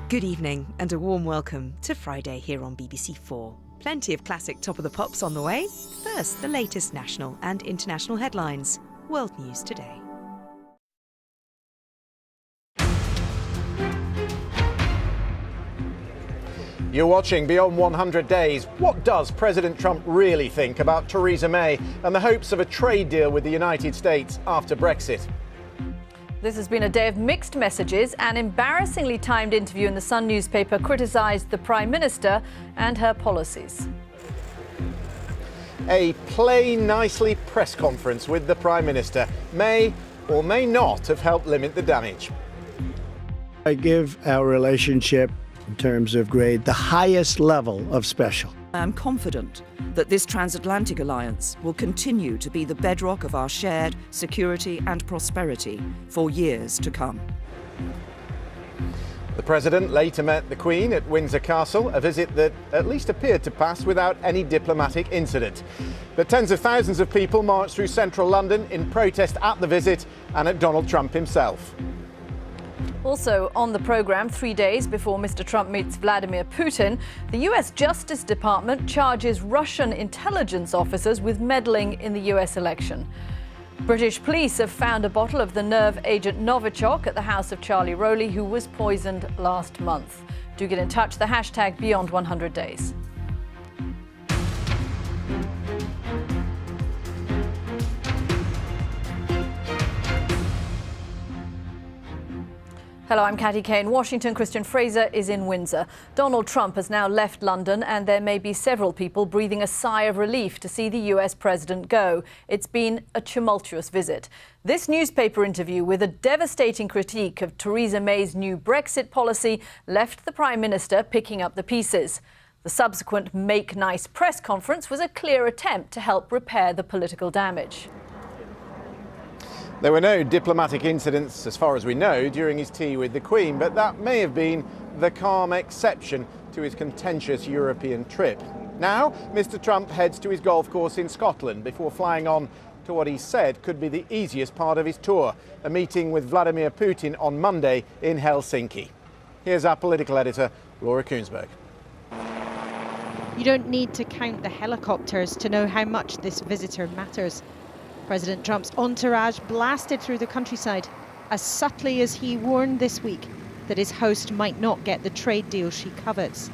Good evening and a warm welcome to Friday here on BBC4. Plenty of classic Top of the Pops on the way. First, the latest national and international headlines. World News Today. You're watching Beyond 100 Days. What does President Trump really think about Theresa May and the hopes of a trade deal with the United States after Brexit? This has been a day of mixed messages. An embarrassingly timed interview in the Sun newspaper criticised the Prime Minister and her policies. A play nicely press conference with the Prime Minister may or may not have helped limit the damage. I give our relationship, in terms of grade, the highest level of special. I am confident that this transatlantic alliance will continue to be the bedrock of our shared security and prosperity for years to come. The President later met the Queen at Windsor Castle, a visit that at least appeared to pass without any diplomatic incident. But tens of thousands of people marched through central London in protest at the visit and at Donald Trump himself. Also on the programme, 3 days before Mr. Trump meets Vladimir Putin, the US Justice Department charges Russian intelligence officers with meddling in the US election. British police have found a bottle of the nerve agent Novichok at the house of Charlie Rowley, who was poisoned last month. Do get in touch, the hashtag Beyond 100 Days. Hello, I'm Catty Kay in Washington. Christian Fraser is in Windsor. Donald Trump has now left London, and there may be several people breathing a sigh of relief to see the US president go. It's been a tumultuous visit. This newspaper interview with a devastating critique of Theresa May's new Brexit policy left the Prime Minister picking up the pieces. The subsequent Make Nice press conference was a clear attempt to help repair the political damage. There were no diplomatic incidents, as far as we know, during his tea with the Queen, but that may have been the calm exception to his contentious European trip. Now, Mr. Trump heads to his golf course in Scotland before flying on to what he said could be the easiest part of his tour, a meeting with Vladimir Putin on Monday in Helsinki. Here's our political editor, Laura Kuenssberg. You don't need to count the helicopters to know how much this visitor matters. President Trump's entourage blasted through the countryside as subtly as he warned this week that his host might not get the trade deal she covets.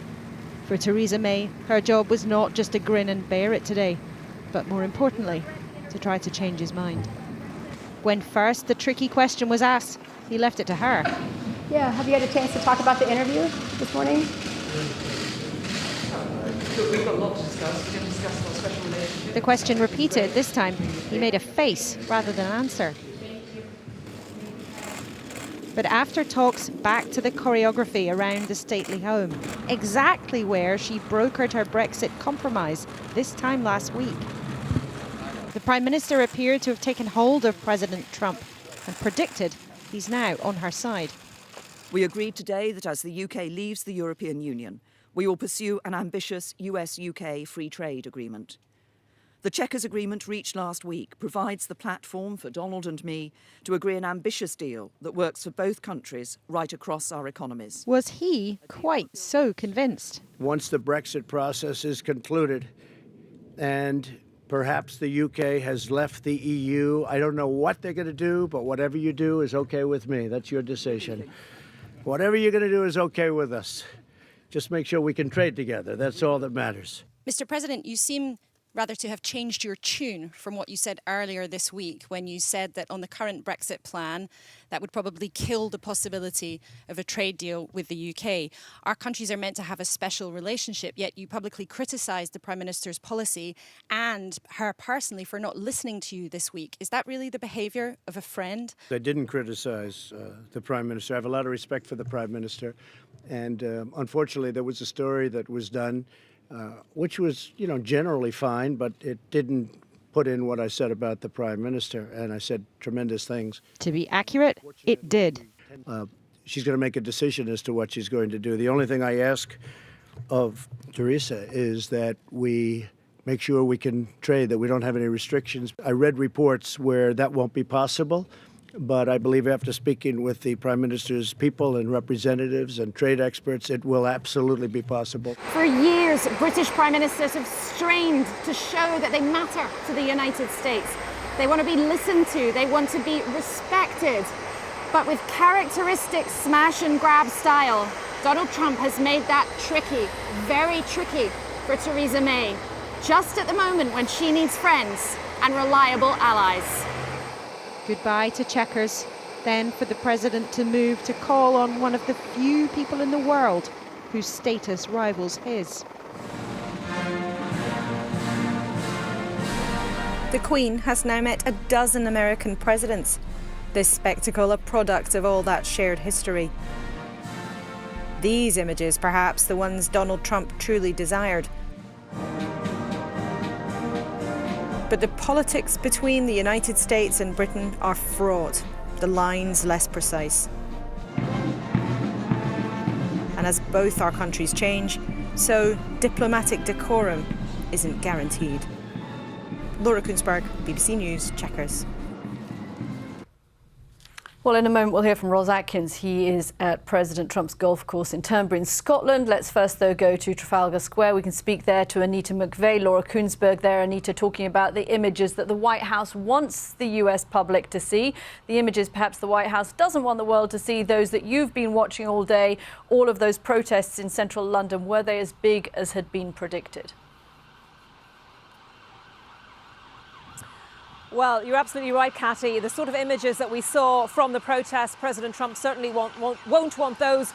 For Theresa May, her job was not just to grin and bear it today, but more importantly, to try to change his mind. When first the tricky question was asked, he left it to her. Yeah, have you had a chance to talk about the interview this morning? We've got a lot to discuss. We can discuss our special relationship. The question repeated. This time, he made a face rather than answer. But after talks, back to the choreography around the stately home, exactly where she brokered her Brexit compromise this time last week. The Prime Minister appeared to have taken hold of President Trump and predicted he's now on her side. We agreed today that as the UK leaves the European Union, we will pursue an ambitious US-UK free trade agreement. The Chequers Agreement reached last week provides the platform for Donald and me to agree an ambitious deal that works for both countries right across our economies. Was he quite so convinced? Once the Brexit process is concluded and perhaps the UK has left the EU, I don't know what they're going to do, but whatever you do is okay with me. That's your decision. Whatever you're going to do is okay with us. Just make sure we can trade together. That's all that matters. Mr. President, you seem rather to have changed your tune from what you said earlier this week when you said that on the current Brexit plan, that would probably kill the possibility of a trade deal with the UK. Our countries are meant to have a special relationship, yet you publicly criticised the Prime Minister's policy and her personally for not listening to you this week. Is that really the behaviour of a friend? I didn't criticise the Prime Minister. I have a lot of respect for the Prime Minister. And unfortunately, there was a story that was done, which was, generally fine, but it didn't put in what I said about the Prime Minister. And I said tremendous things. To be accurate, it did. She's going to make a decision as to what she's going to do. The only thing I ask of Theresa is that we make sure we can trade, that we don't have any restrictions. I read reports where that won't be possible. But I believe after speaking with the Prime Minister's people and representatives and trade experts, it will absolutely be possible. For years, British Prime Ministers have strained to show that they matter to the United States. They want to be listened to, they want to be respected. But with characteristic smash and grab style, Donald Trump has made that tricky, very tricky for Theresa May, just at the moment when she needs friends and reliable allies. Goodbye to Chequers, then for the president to move to call on one of the few people in the world whose status rivals his. The Queen has now met a dozen American presidents. This spectacle a product of all that shared history. These images, perhaps the ones Donald Trump truly desired. But the politics between the United States and Britain are fraught, the lines less precise. And as both our countries change, so diplomatic decorum isn't guaranteed. Laura Kunsberg, BBC News, Chequers. Well, in a moment, we'll hear from Ros Atkins. He is at President Trump's golf course in Turnberry in Scotland. Let's first, though, go to Trafalgar Square. We can speak there to Anita McVeigh. Laura Kunsberg there. Anita, talking about the images that the White House wants the US public to see. The images perhaps the White House doesn't want the world to see, those that you've been watching all day. All of those protests in central London, were they as big as had been predicted? Well, you're absolutely right, Catty. The sort of images that we saw from the protests, President Trump certainly won't want those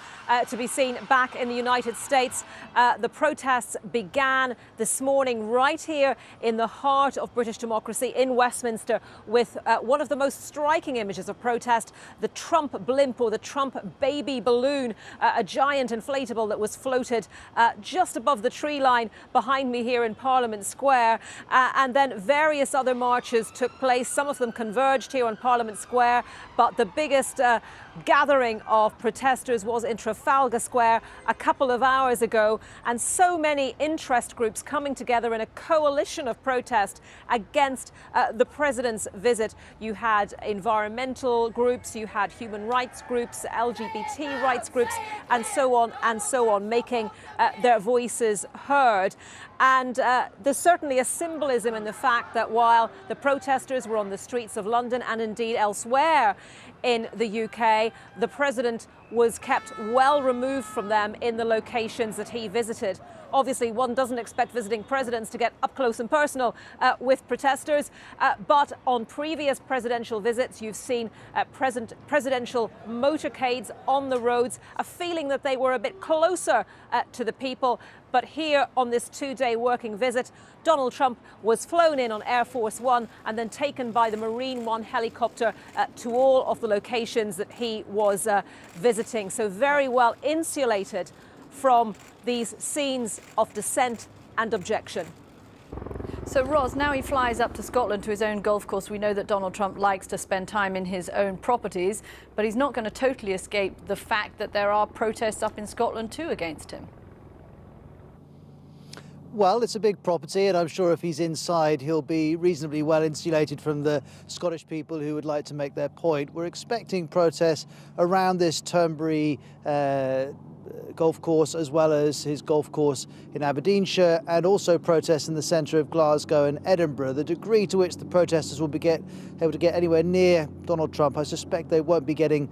to be seen back in the United States. The protests began this morning right here in the heart of British democracy in Westminster with one of the most striking images of protest, the Trump blimp or the Trump baby balloon, a giant inflatable that was floated just above the tree line behind me here in Parliament Square. And then various other marches took place. Some of them converged here on Parliament Square, but the biggest gathering of protesters was in Trafalgar Square a couple of hours ago, and so many interest groups coming together in a coalition of protest against the president's visit. You had environmental groups, you had human rights groups, LGBT rights groups, and so on, making their voices heard. And there's certainly a symbolism in the fact that while the protesters were on the streets of London and indeed elsewhere in the UK, the president was kept well removed from them in the locations that he visited. Obviously, one doesn't expect visiting presidents to get up close and personal with protesters, but on previous presidential visits, you've seen presidential motorcades on the roads, a feeling that they were a bit closer to the people. But here on this two-day working visit, Donald Trump was flown in on Air Force One and then taken by the Marine One helicopter to all of the locations that he was visiting. So very well insulated from these scenes of dissent and objection. So, Ros, now he flies up to Scotland to his own golf course. We know that Donald Trump likes to spend time in his own properties, but he's not going to totally escape the fact that there are protests up in Scotland too against him. Well, it's a big property, and I'm sure if he's inside, he'll be reasonably well insulated from the Scottish people who would like to make their point. We're expecting protests around this Turnberry golf course, as well as his golf course in Aberdeenshire, and also protests in the centre of Glasgow and Edinburgh. The degree to which the protesters will be able to get anywhere near Donald Trump, I suspect they won't be getting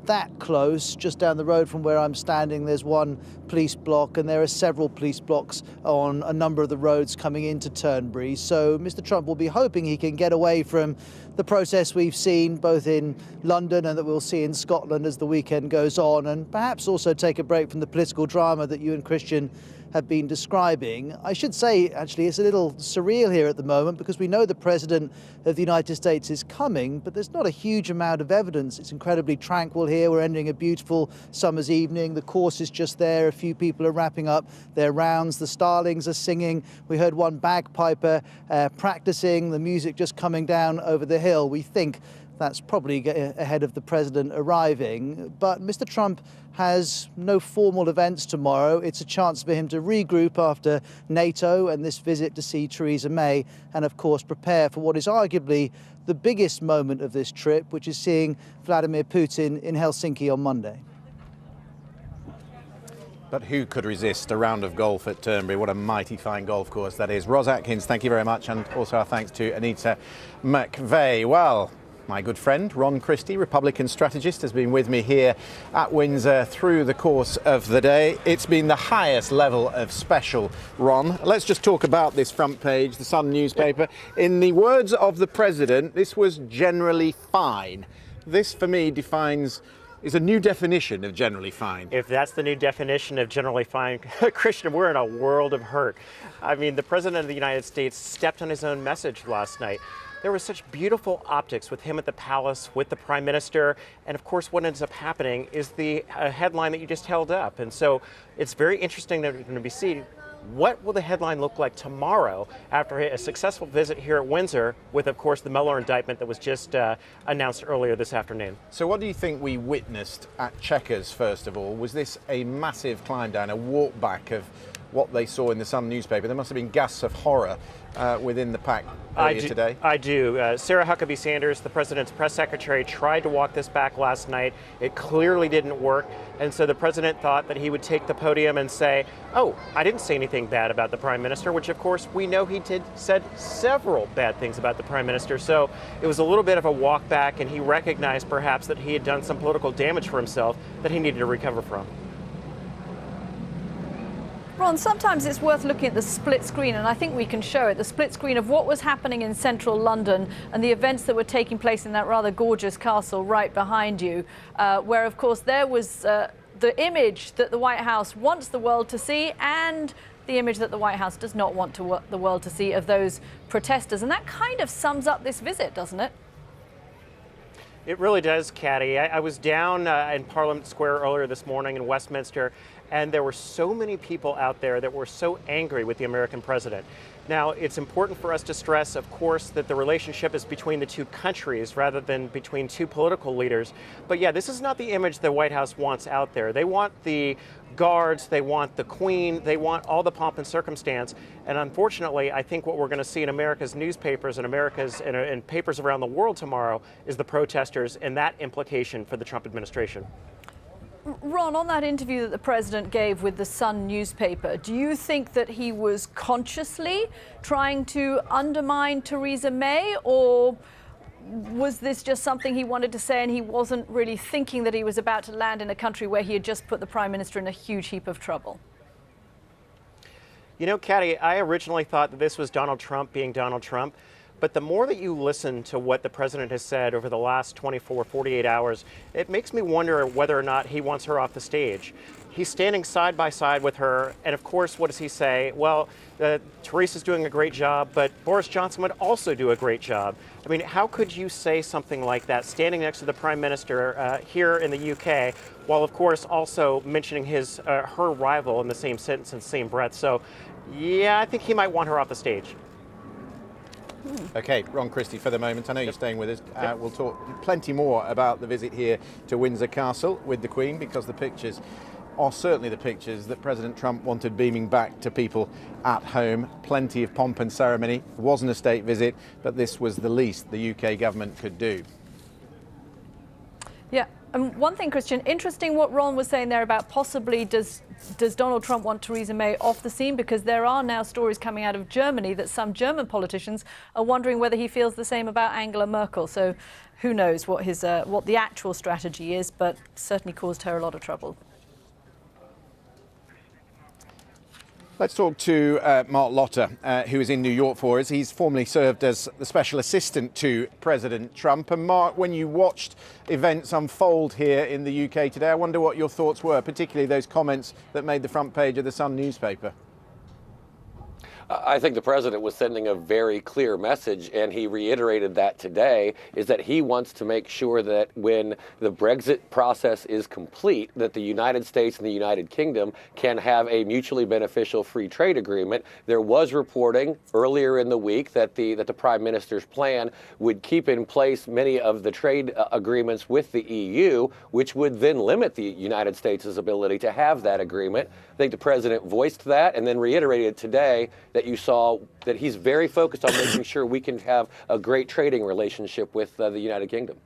that close. Just down the road from where I'm standing, there's one police block, and there are several police blocks on a number of the roads coming into Turnberry. So Mr. Trump will be hoping he can get away from the protests we've seen both in London and that we'll see in Scotland as the weekend goes on, and perhaps also take a break from the political drama that you and Christian have been describing. I should say, actually, it's a little surreal here at the moment because we know the President of the United States is coming, but there's not a huge amount of evidence. It's incredibly tranquil here. We're ending a beautiful summer's evening. The course is just there. A few people are wrapping up their rounds. The starlings are singing. We heard one bagpiper practicing, the music just coming down over the hill. We think That's probably ahead of the president arriving. But Mr. Trump has no formal events tomorrow. It's a chance for him to regroup after NATO and this visit to see Theresa May, and of course prepare for what is arguably the biggest moment of this trip, which is seeing Vladimir Putin in Helsinki on Monday. But who could resist a round of golf at Turnberry? What a mighty fine golf course that is. Ros Atkins, thank you very much, and also our thanks to Anita McVeigh. Well, my good friend Ron Christie, Republican strategist, has been with me here at Windsor through the course of the day. It's been the highest level of special, Ron. Let's just talk about this front page, the Sun newspaper. In the words of the president, this was generally fine. This, for me, is a new definition of generally fine. If that's the new definition of generally fine, Christian, we're in a world of hurt. I mean, the President of the United States stepped on his own message last night. There was such beautiful optics with him at the palace, with the Prime Minister, and of course what ends up happening is the headline that you just held up. And so it's very interesting that we're going to be seeing what will the headline look like tomorrow after a successful visit here at Windsor with, of course, the Mueller indictment that was just announced earlier this afternoon. So what do you think we witnessed at Chequers, first of all? Was this a massive climb down, a walk back of what they saw in the Sun newspaper? There must have been gasps of horror within the pack earlier today. I do. Sarah Huckabee Sanders, the president's press secretary, tried to walk this back last night. It clearly didn't work. And so the president thought that he would take the podium and say, oh, I didn't say anything bad about the prime minister, which of course we know he said several bad things about the prime minister. So it was a little bit of a walk back, and he recognized perhaps that he had done some political damage for himself that he needed to recover from. Ron, sometimes it's worth looking at the split screen, and I think we can show it, the split screen of what was happening in central London and the events that were taking place in that rather gorgeous castle right behind you, where, of course, there was the image that the White House wants the world to see and the image that the White House does not want the world to see of those protesters. And that kind of sums up this visit, doesn't it? It really does, Caddy. I was down in Parliament Square earlier this morning in Westminster, and there were so many people out there that were so angry with the American president. Now, it's important for us to stress, of course, that the relationship is between the two countries rather than between two political leaders. But yeah, this is not the image the White House wants out there. They want the guards, they want the Queen, they want all the pomp and circumstance. And unfortunately, I think what we're going to see in America's newspapers and and papers around the world tomorrow is the protesters and that implication for the Trump administration. Ron, on that interview that the president gave with the Sun newspaper, do you think that he was consciously trying to undermine Theresa May, or was this just something he wanted to say and he wasn't really thinking that he was about to land in a country where he had just put the Prime Minister in a huge heap of trouble? You know, Caddy, I originally thought that this was Donald Trump being Donald Trump. But the more that you listen to what the president has said over the last 24, 48 hours, it makes me wonder whether or not he wants her off the stage. He's standing side by side with her, and of course, what does he say? Well, Teresa's doing a great job, but Boris Johnson would also do a great job. I mean, how could you say something like that, standing next to the Prime Minister here in the UK, while of course also mentioning her rival in the same sentence and same breath? So, yeah, I think he might want her off the stage. Okay, Ron Christie for the moment. I know you're staying with us. We'll talk plenty more about the visit here to Windsor Castle with the Queen, because the pictures are certainly the pictures that President Trump wanted beaming back to people at home. Plenty of pomp and ceremony. It wasn't a state visit, but this was the least the UK government could do. Yeah, and one thing, Christian, interesting what Ron was saying there about possibly does Donald Trump want Theresa May off the scene, because there are now stories coming out of Germany that some German politicians are wondering whether he feels the same about Angela Merkel. So who knows what the actual strategy is, but certainly caused her a lot of trouble. Let's talk to Mark Lotter, who is in New York for us. He's formerly served as the special assistant to President Trump. And Mark, when you watched events unfold here in the UK today, I wonder what your thoughts were, particularly those comments that made the front page of the Sun newspaper. I think the president was sending a very clear message, and he reiterated that today, is that he wants to make sure that when the Brexit process is complete, that the United States and the United Kingdom can have a mutually beneficial free trade agreement. There was reporting earlier in the week that the Prime Minister's plan would keep in place many of the trade agreements with the EU, which would then limit the United States' ability to have that agreement. I think the president voiced that and then reiterated today that you saw that he's very focused on making sure we can have a great trading relationship with the United Kingdom.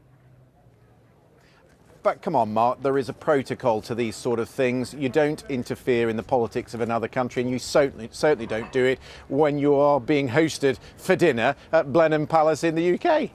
But come on, Mark, there is a protocol to these sort of things. You don't interfere in the politics of another country, and you certainly don't do it when you are being hosted for dinner at Blenheim Palace in the UK.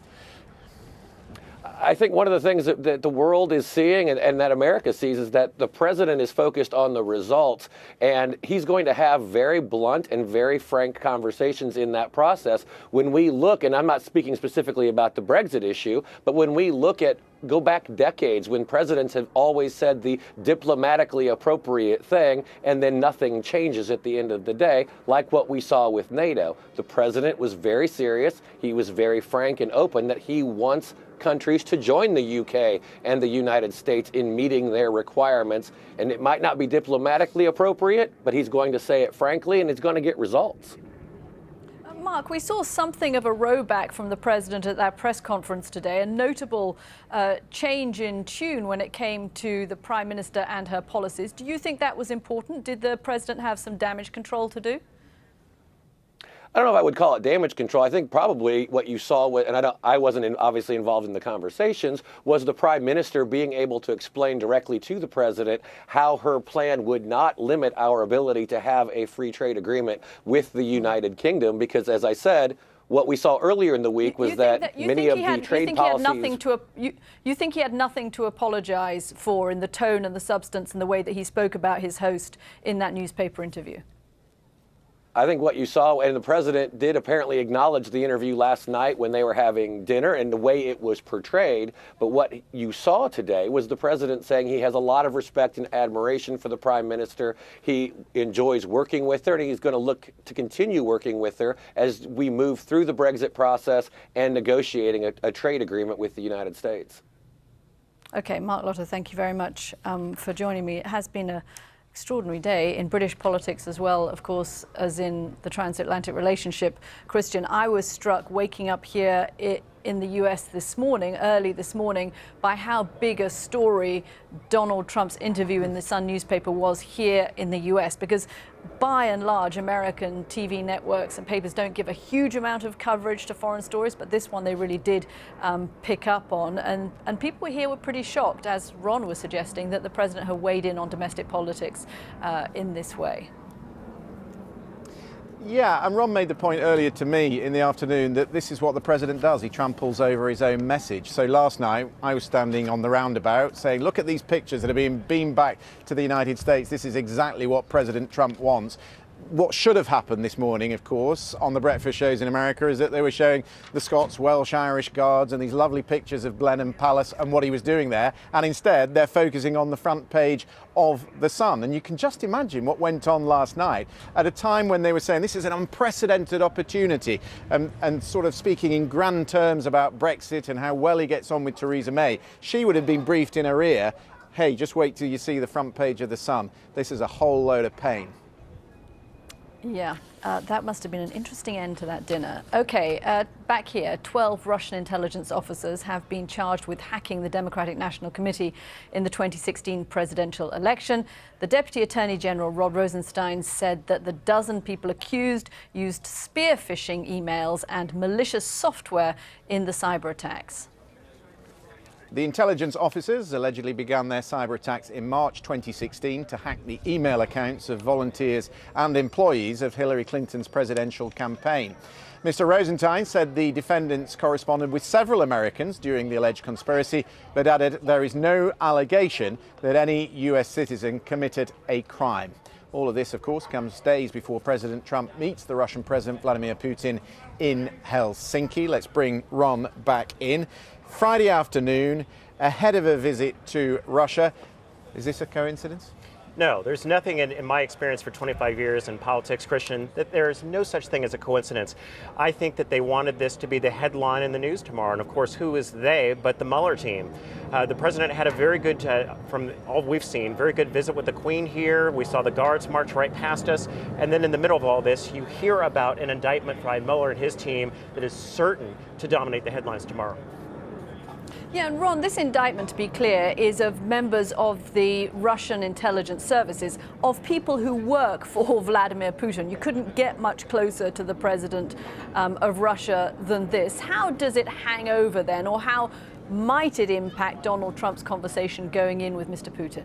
I think one of the things that the world is seeing and that America sees is that the president is focused on the results, and he's going to have very blunt and very frank conversations in that process. When we look, and I'm not speaking specifically about the Brexit issue, but when we look at go back decades when presidents have always said the diplomatically appropriate thing and then nothing changes at the end of the day, like what we saw with NATO. The president was very serious. He was very frank and open that he wants countries to join the UK and the United States in meeting their requirements. And it might not be diplomatically appropriate, but he's going to say it frankly, and it's going to get results. Mark, we saw something of a rowback from the president at that press conference today, a notable change in tune when it came to the Prime Minister and her policies. Do you think that was important? Did the president have some damage control to do? I don't know if I would call it damage control. I think probably what you saw, and I wasn't obviously involved in the conversations, was the Prime Minister being able to explain directly to the President how her plan would not limit our ability to have a free trade agreement with the United Kingdom. Because, as I said, what we saw earlier in the week was that many of the trade policies... You think he had nothing to apologize for in the tone and the substance and the way that he spoke about his host in that newspaper interview? I think what you saw, and the president did apparently acknowledge the interview last night when they were having dinner and the way it was portrayed. But what you saw today was the president saying he has a lot of respect and admiration for the Prime Minister. He enjoys working with her, and he's going to look to continue working with her as we move through the Brexit process and negotiating a trade agreement with the United States. Okay, Mark Lotter, thank you very much for joining me. It has been an extraordinary day in British politics as well, of course, as in the transatlantic relationship. Christian, I was struck waking up here in the US this morning, early this morning, by how big a story Donald Trump's interview in the Sun newspaper was here in the US, because by and large, American TV networks and papers don't give a huge amount of coverage to foreign stories, but this one they really did pick up on. And people here were pretty shocked, as Ron was suggesting, that the president had weighed in on domestic politics in this way. Yeah, and Ron made the point earlier to me in the afternoon that this is what the president does. He tramples over his own message. So last night I was standing on the roundabout saying, look at these pictures that are being beamed back to the United States. This is exactly what President Trump wants. What should have happened this morning, of course, on the breakfast shows in America is that they were showing the Scots, Welsh, Irish Guards and these lovely pictures of Blenheim Palace and what he was doing there. And instead, they're focusing on the front page of The Sun. And you can just imagine what went on last night at a time when they were saying this is an unprecedented opportunity and sort of speaking in grand terms about Brexit and how well he gets on with Theresa May. She would have been briefed in her ear, hey, just wait till you see the front page of The Sun. This is a whole load of pain. Yeah, that must have been an interesting end to that dinner. Okay, back here, 12 Russian intelligence officers have been charged with hacking the Democratic National Committee in the 2016 presidential election. The Deputy Attorney General, Rod Rosenstein, said that the dozen people accused used spear phishing emails and malicious software in the cyber attacks. The intelligence officers allegedly began their cyber attacks in March 2016 to hack the email accounts of volunteers and employees of Hillary Clinton's presidential campaign. Mr. Rosenstein said the defendants corresponded with several Americans during the alleged conspiracy, but added there is no allegation that any US citizen committed a crime. All of this, of course, comes days before President Trump meets the Russian President Vladimir Putin in Helsinki. Let's bring Ron back in. Friday afternoon, ahead of a visit to Russia. Is this a coincidence? No, there's nothing in my experience for 25 years in politics, Christian, that there is no such thing as a coincidence. I think that they wanted this to be the headline in the news tomorrow. And of course, who is they but the Mueller team? The president had a very good, from all we've seen, very good visit with the Queen here. We saw the guards march right past us. And then in the middle of all this, you hear about an indictment by Mueller and his team that is certain to dominate the headlines tomorrow. Yeah, and Ron, this indictment, to be clear, is of members of the Russian intelligence services, of people who work for Vladimir Putin. You couldn't get much closer to the president of Russia than this. How does it hang over then, or how might it impact Donald Trump's conversation going in with Mr. Putin?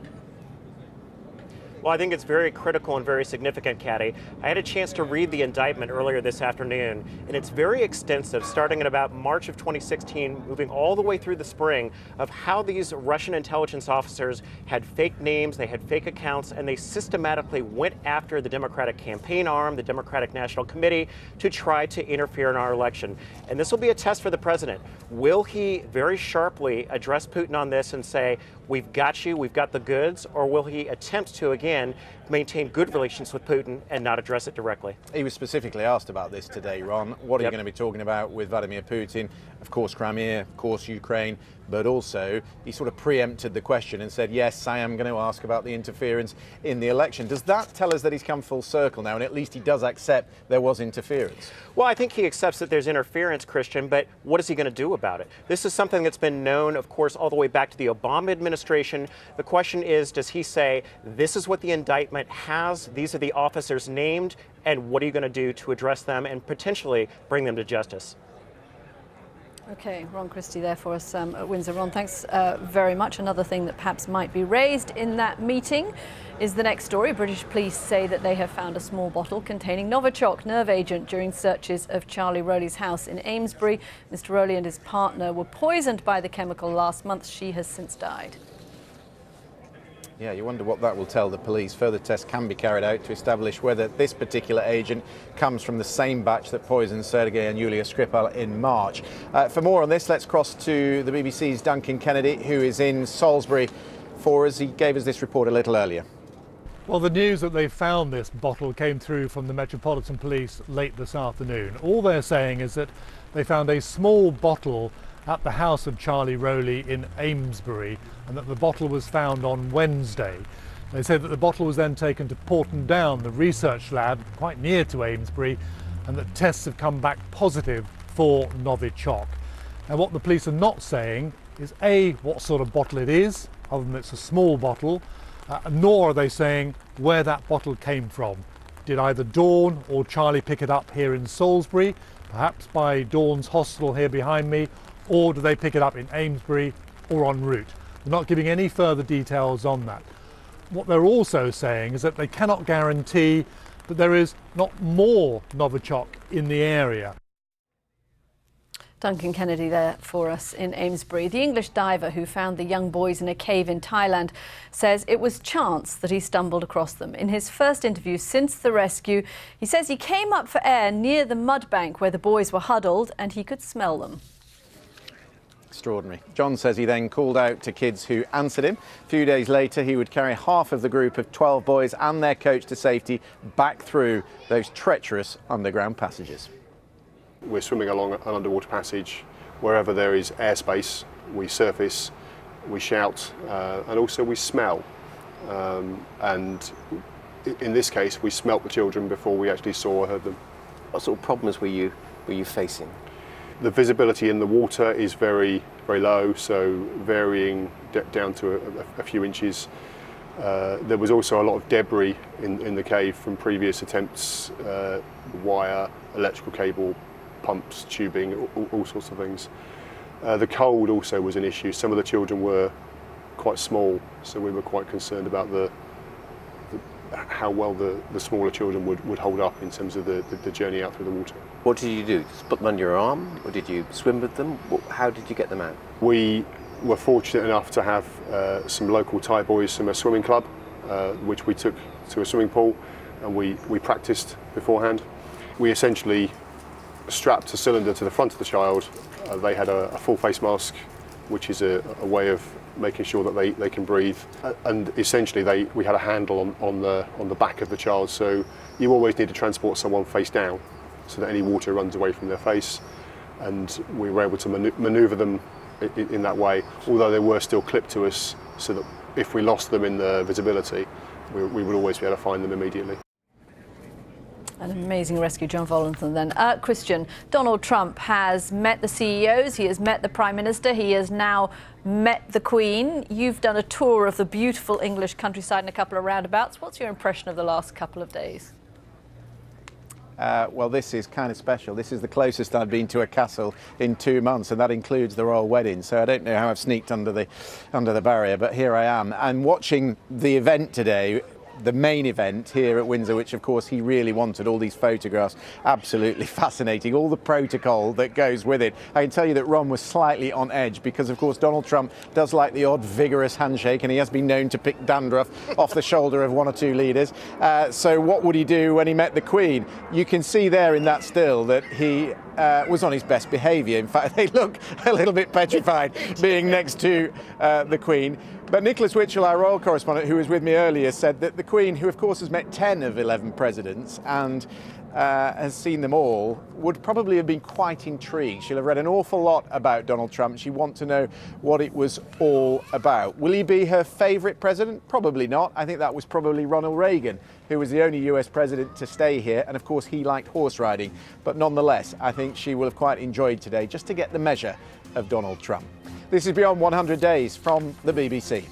Well, I think it's very critical and very significant, Katty. I had a chance to read the indictment earlier this afternoon, and it's very extensive, starting at about March of 2016, moving all the way through the spring, of how these Russian intelligence officers had fake names, they had fake accounts, and they systematically went after the Democratic campaign arm, the Democratic National Committee, to try to interfere in our election. And this will be a test for the president. Will he very sharply address Putin on this and say, we've got you, we've got the goods, or will he attempt to, again, maintain good relations with Putin and not address it directly? He was specifically asked about this today, Ron. What are you going to be talking about with Vladimir Putin? Of course, Crimea, of course, Ukraine, but also he sort of preempted the question and said, yes, I am going to ask about the interference in the election. Does that tell us that he's come full circle now, and at least he does accept there was interference? Well, I think he accepts that there's interference, Christian, but what is he going to do about it? This is something that's been known, of course, all the way back to the Obama administration. The question is, does he say, this is what the indictment has, these are the officers named, and what are you going to do to address them and potentially bring them to justice? Okay, Ron Christie there for us at Windsor. Ron, thanks very much. Another thing that perhaps might be raised in that meeting is the next story. British police say that they have found a small bottle containing Novichok nerve agent during searches of Charlie Rowley's house in Amesbury. Mr. Rowley and his partner were poisoned by the chemical last month. She has since died. Yeah, you wonder what that will tell the police. Further tests can be carried out to establish whether this particular agent comes from the same batch that poisoned Sergei and Yulia Skripal in March. For more on this, let's cross to the BBC's Duncan Kennedy, who is in Salisbury for us. He gave us this report a little earlier. Well, the news that they found this bottle came through from the Metropolitan Police late this afternoon. All they're saying is that they found a small bottle at the house of Charlie Rowley in Amesbury, and that the bottle was found on Wednesday. They say that the bottle was then taken to Porton Down, the research lab quite near to Amesbury, and that tests have come back positive for Novichok. Now, what the police are not saying is A, what sort of bottle it is, other than it's a small bottle, nor are they saying where that bottle came from. Did either Dawn or Charlie pick it up here in Salisbury, perhaps by Dawn's hostel here behind me, or do they pick it up in Amesbury or en route? They're not giving any further details on that. What they're also saying is that they cannot guarantee that there is not more Novichok in the area. Duncan Kennedy there for us in Amesbury. The English diver who found the young boys in a cave in Thailand says it was chance that he stumbled across them. In his first interview since the rescue, he says he came up for air near the mud bank where the boys were huddled and he could smell them. Extraordinary. John says he then called out to kids who answered him. A few days later, he would carry half of the group of 12 boys and their coach to safety back through those treacherous underground passages. We're swimming along an underwater passage. Wherever there is airspace, we surface, we shout, and also we smell. And in this case, we smelt the children before we actually saw or heard them. What sort of problems were you facing? The visibility in the water is very, very low, so varying down to a few inches. There was also a lot of debris in the cave from previous attempts, wire, electrical cable, pumps, tubing, all sorts of things. The cold also was an issue. Some of the children were quite small, so we were quite concerned about how well the smaller children would hold up in terms of the journey out through the water. What did you do? Just put them under your arm, or did you swim with them? How did you get them out? We were fortunate enough to have some local Thai boys from a swimming club, which we took to a swimming pool, and we practiced beforehand. We essentially strapped a cylinder to the front of the child. They had a full face mask, which is a way of making sure that they can breathe. And essentially, we had a handle on the back of the child, so you always need to transport someone face down, so that any water runs away from their face. And we were able to manoeuvre them in that way, although they were still clipped to us, so that if we lost them in the visibility, we would always be able to find them immediately. An amazing rescue, John Volenthal then. Christian, Donald Trump has met the CEOs, he has met the Prime Minister, he has now met the Queen. You've done a tour of the beautiful English countryside and a couple of roundabouts. What's your impression of the last couple of days? Well, this is kind of special. This is the closest I've been to a castle in 2 months, and that includes the royal wedding. So I don't know how I've sneaked under the barrier, but here I am. And watching the event today, the main event here at Windsor, which of course he really wanted, all these photographs, absolutely fascinating, all the protocol that goes with it. I can tell you that Ron was slightly on edge because of course Donald Trump does like the odd vigorous handshake, and he has been known to pick dandruff off the shoulder of one or two leaders. So what would he do when he met the Queen? You can see there in that still that he was on his best behaviour. In fact, they look a little bit petrified being next to the Queen. But Nicholas Witchell, our royal correspondent, who was with me earlier, said that the Queen, who of course has met 10 of 11 presidents and has seen them all, would probably have been quite intrigued. She'll have read an awful lot about Donald Trump. She'd want to know what it was all about. Will he be her favourite president? Probably not. I think that was probably Ronald Reagan, who was the only US president to stay here. And of course, he liked horse riding. But nonetheless, I think she will have quite enjoyed today just to get the measure of Donald Trump. This is Beyond 100 Days from the BBC.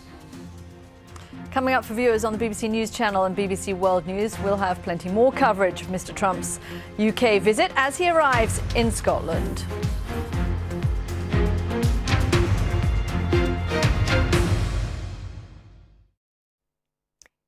Coming up for viewers on the BBC News Channel and BBC World News, we'll have plenty more coverage of Mr. Trump's UK visit as he arrives in Scotland.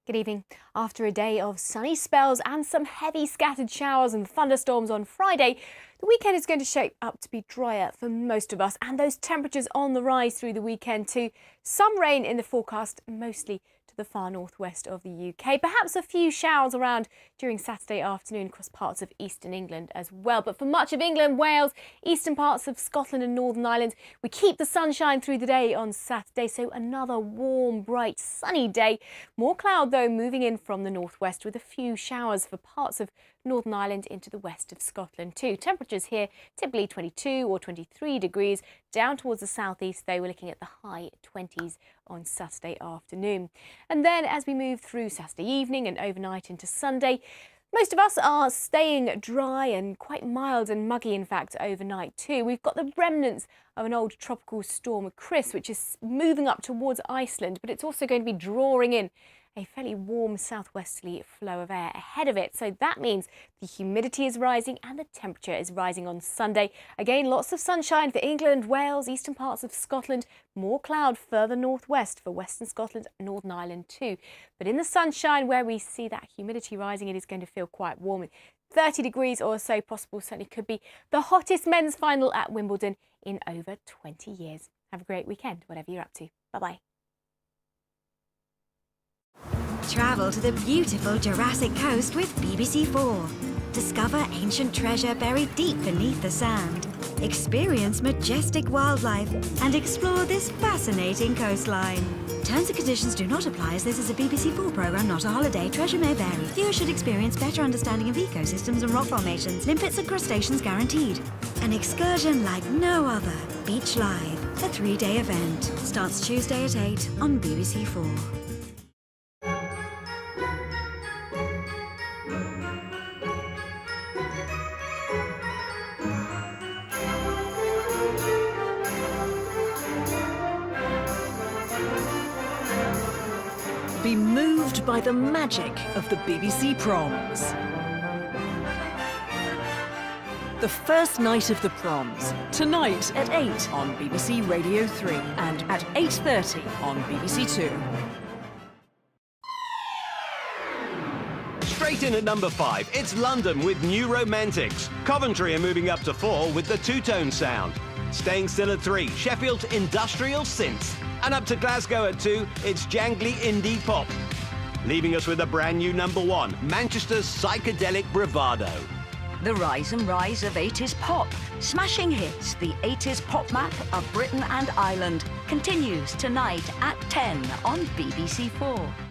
Good evening. After a day of sunny spells and some heavy scattered showers and thunderstorms on Friday, the weekend is going to shape up to be drier for most of us, and those temperatures on the rise through the weekend too. Some rain in the forecast, mostly to the far northwest of the UK. Perhaps a few showers around during Saturday afternoon across parts of eastern England as well. But for much of England, Wales, eastern parts of Scotland and Northern Ireland, we keep the sunshine through the day on Saturday. So another warm, bright, sunny day. More cloud though moving in from the northwest with a few showers for parts of Northern Ireland into the west of Scotland too. Temperatures here typically 22 or 23 degrees. Down towards the southeast though, we're looking at the high 20s on Saturday afternoon. And then as we move through Saturday evening and overnight into Sunday, most of us are staying dry and quite mild and muggy, in fact, overnight too. We've got the remnants of an old tropical storm, Chris, which is moving up towards Iceland, but it's also going to be drawing in a fairly warm southwesterly flow of air ahead of it. So that means the humidity is rising and the temperature is rising on Sunday. Again, lots of sunshine for England, Wales, eastern parts of Scotland. More cloud further northwest for Western Scotland and Northern Ireland too. But in the sunshine where we see that humidity rising, it is going to feel quite warm. 30 degrees or so possible, certainly could be the hottest men's final at Wimbledon in over 20 years. Have a great weekend, whatever you're up to. Bye-bye. Travel to the beautiful Jurassic Coast with BBC4. Discover ancient treasure buried deep beneath the sand. Experience majestic wildlife and explore this fascinating coastline. Terms and conditions do not apply as this is a BBC4 programme, not a holiday. Treasure may vary. Viewers should experience better understanding of ecosystems and rock formations. Limpets and crustaceans guaranteed. An excursion like no other. Beach Live, a 3-day event. Starts Tuesday at 8 on BBC4. Be moved by the magic of the BBC Proms. The first night of the Proms, tonight at 8 on BBC Radio 3 and at 8:30 on BBC 2. Straight in at number 5, it's London with New Romantics. Coventry are moving up to 4 with the two-tone sound. Staying still at 3, Sheffield's Industrial Synth. And up to Glasgow at 2, it's jangly indie pop. Leaving us with a brand new number 1, Manchester's Psychedelic Bravado. The rise and rise of 80s pop. Smashing Hits, the 80s pop map of Britain and Ireland, continues tonight at 10 on BBC 4.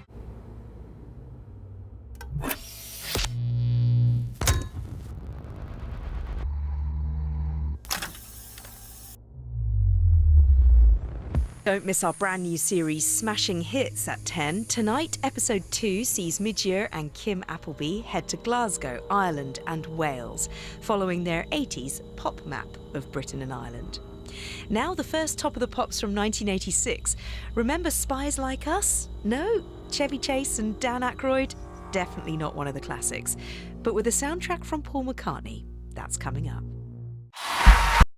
Don't miss our brand new series Smashing Hits at 10. Tonight, episode 2 sees Midge and Kim Appleby head to Glasgow, Ireland and Wales, following their 80s pop map of Britain and Ireland. Now the first Top of the Pops from 1986. Remember Spies Like Us? No? Chevy Chase and Dan Aykroyd? Definitely not one of the classics. But with a soundtrack from Paul McCartney, that's coming up.